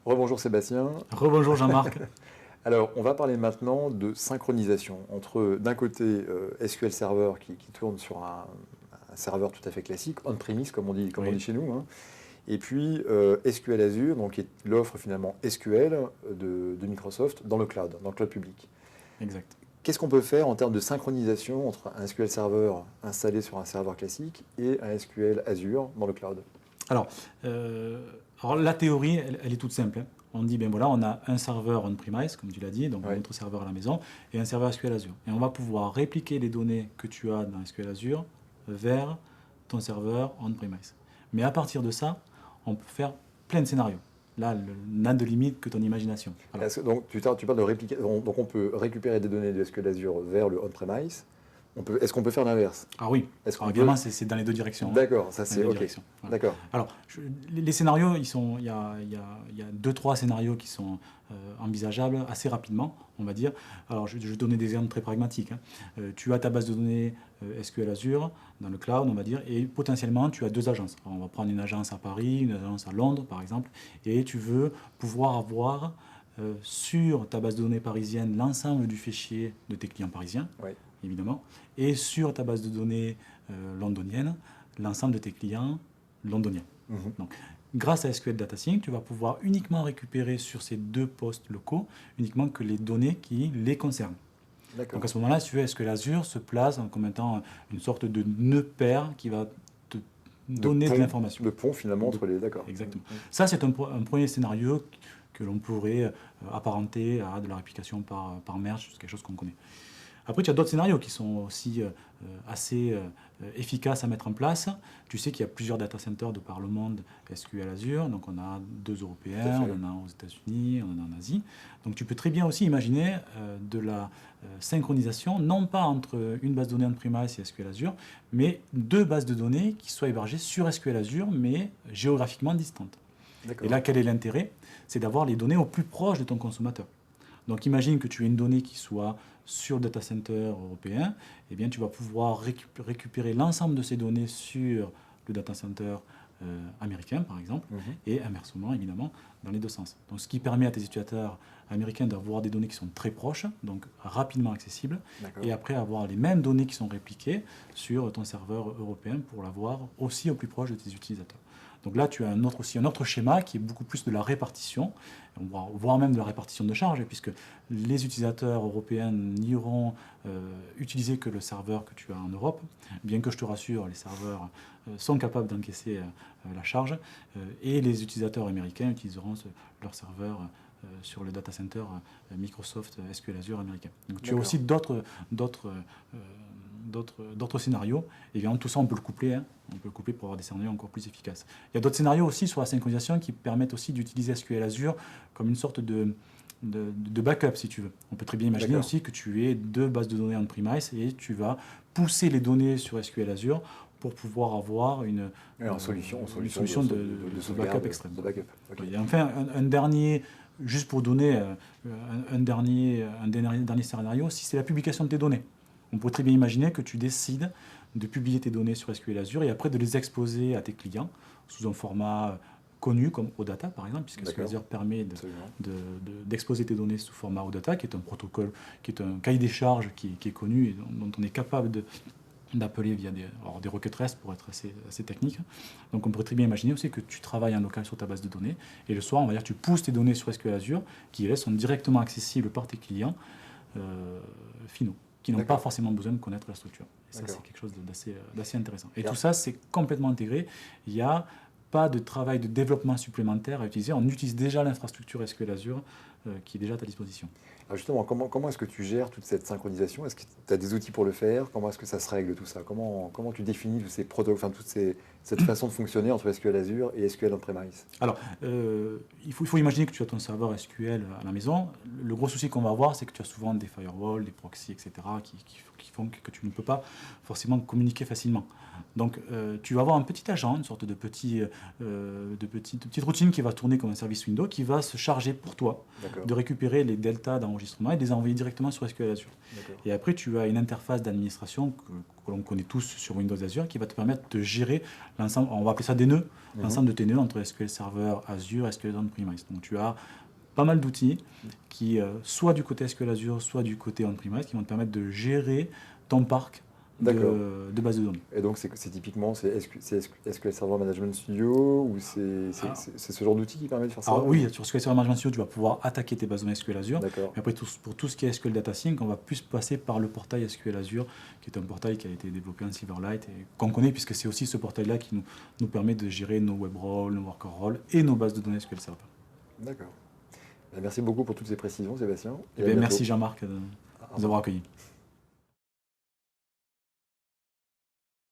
Rebonjour Sébastien. Rebonjour Jean-Marc. Alors, on va parler maintenant de synchronisation entre, d'un côté, SQL Server qui tourne sur un serveur tout à fait classique, on-premise comme on dit chez nous, hein, et puis SQL Azure, donc qui est l'offre finalement SQL de Microsoft dans le cloud public. Exact. Qu'est-ce qu'on peut faire en termes de synchronisation entre un SQL Server installé sur un serveur classique et un SQL Azure dans le cloud? Alors la théorie, elle est toute simple, hein. On dit, ben voilà, on a un serveur on-premise, comme tu l'as dit, donc notre serveur à la maison, et un serveur SQL Azure. Et on va pouvoir répliquer les données que tu as dans SQL Azure vers ton serveur on-premise. Mais à partir de ça, on peut faire plein de scénarios. Là, n'a de limite que ton imagination. Voilà. Donc, tu parles de réplication. Donc, on peut récupérer des données de SQL Azure vers le on-premise. Est-ce qu'on peut faire l'inverse? Ah oui, évidemment, c'est dans les deux directions. D'accord, ça c'est OK. Voilà. D'accord. Alors, les scénarios, il y a 2-3 scénarios qui sont envisageables assez rapidement, on va dire. Alors, je vais donner des exemples très pragmatiques, hein. Tu as ta base de données SQL Azure dans le cloud, on va dire, et potentiellement, tu as deux agences. Alors, on va prendre une agence à Paris, une agence à Londres, par exemple, et tu veux pouvoir avoir sur ta base de données parisienne l'ensemble du fichier de tes clients parisiens. Oui. Évidemment, et sur ta base de données londonienne, l'ensemble de tes clients londoniens. Donc, grâce à SQL Data Sync, tu vas pouvoir uniquement récupérer sur ces deux postes locaux uniquement que les données qui les concernent. Donc à ce moment-là, si tu veux, SQL Azure se place comme étant une sorte de nœud pair qui va te donner de l'information. De pont finalement entre les... D'accord. Exactement. Ça, c'est un premier scénario que l'on pourrait apparenter à de la réplication par merge, c'est quelque chose qu'on connaît. Après, tu as d'autres scénarios qui sont aussi assez efficaces à mettre en place. Tu sais qu'il y a plusieurs data centers de par le monde SQL Azure. Donc, on a 2 Européens, on en a aux États-Unis, on en a en Asie. Donc, tu peux très bien aussi imaginer de la synchronisation, non pas entre une base de données on-premise et SQL Azure, mais deux bases de données qui soient hébergées sur SQL Azure, mais géographiquement distantes. Et là, quel est l'intérêt? C'est d'avoir les données au plus proche de ton consommateur. Donc imagine que tu aies une donnée qui soit sur le data center européen, eh bien tu vas pouvoir récupérer l'ensemble de ces données sur le data center américain par exemple, et inversement évidemment dans les deux sens. Donc ce qui permet à tes utilisateurs américains d'avoir des données qui sont très proches, donc rapidement accessibles, et après avoir les mêmes données qui sont répliquées sur ton serveur européen pour l'avoir aussi au plus proche de tes utilisateurs. Donc là, tu as un autre schéma qui est beaucoup plus de la répartition, voire même de la répartition de charges, puisque les utilisateurs européens n'iront utiliser que le serveur que tu as en Europe, bien que je te rassure, les serveurs sont capables d'encaisser la charge, et les utilisateurs américains utiliseront leur serveur sur le data center Microsoft SQL Azure américain. Donc tu as aussi d'autres scénarios, et bien tout ça on peut le coupler, hein. On peut le coupler pour avoir des scénarios encore plus efficaces. Il y a d'autres scénarios aussi sur la synchronisation qui permettent aussi d'utiliser SQL Azure comme une sorte de backup si tu veux. On peut très bien imaginer aussi que tu aies deux bases de données on-premise et tu vas pousser les données sur SQL Azure pour pouvoir avoir une solution de backup extrême. Et enfin, un dernier, juste pour donner un dernier scénario, si c'est la publication de tes données. On peut très bien imaginer que tu décides de publier tes données sur SQL Azure et après de les exposer à tes clients sous un format connu comme OData par exemple, puisque SQL Azure permet d'exposer tes données sous format OData, qui est un protocole, qui est un cahier des charges qui est connu et dont on est capable d'appeler via des requêtes REST pour être assez technique. Donc on pourrait très bien imaginer aussi que tu travailles en local sur ta base de données et le soir, on va dire, tu pousses tes données sur SQL Azure qui sont directement accessibles par tes clients finaux, qui n'ont pas forcément besoin de connaître la structure. Et ça, c'est quelque chose d'assez intéressant. Et tout ça, c'est complètement intégré. Il n'y a pas de travail de développement supplémentaire à utiliser. On utilise déjà l'infrastructure SQL Azure qui est déjà à ta disposition. Alors justement, comment est-ce que tu gères toute cette synchronisation? Est-ce que tu as des outils pour le faire? Comment est-ce que ça se règle tout ça? Comment tu définis tous ces protocoles, cette façon de fonctionner entre SQL Azure et SQL on-premise? Alors, il faut imaginer que tu as ton serveur SQL à la maison. Le gros souci qu'on va avoir, c'est que tu as souvent des firewalls, des proxys, etc., qui font que tu ne peux pas forcément communiquer facilement. Donc, tu vas avoir un petit agent, une sorte de petite routine qui va tourner comme un service Windows, qui va se charger pour toi de récupérer les deltas dans enregistrements et de les envoyer directement sur SQL Azure. Et après, tu as une interface d'administration que l'on connaît tous sur Windows Azure qui va te permettre de gérer l'ensemble, on va appeler ça des nœuds, l'ensemble de tes nœuds entre SQL Server, Azure, SQL On-Premise. Donc tu as pas mal d'outils qui, soit du côté SQL Azure, soit du côté On-Premise, qui vont te permettre de gérer ton parc de bases de données. Et donc, c'est typiquement SQL Server Management Studio ou c'est ce genre d'outil qui permet de faire ça? Oui, sur SQL Server Management Studio, tu vas pouvoir attaquer tes bases de données SQL Azure. Mais après, pour tout ce qui est SQL Data Sync, on va plus passer par le portail SQL Azure, qui est un portail qui a été développé en Silverlight et qu'on connaît, puisque c'est aussi ce portail-là qui nous permet de gérer nos web roles, nos worker roles et nos bases de données SQL Server. D'accord. Merci beaucoup pour toutes ces précisions, Sébastien. Merci Jean-Marc de nous avoir accueillis.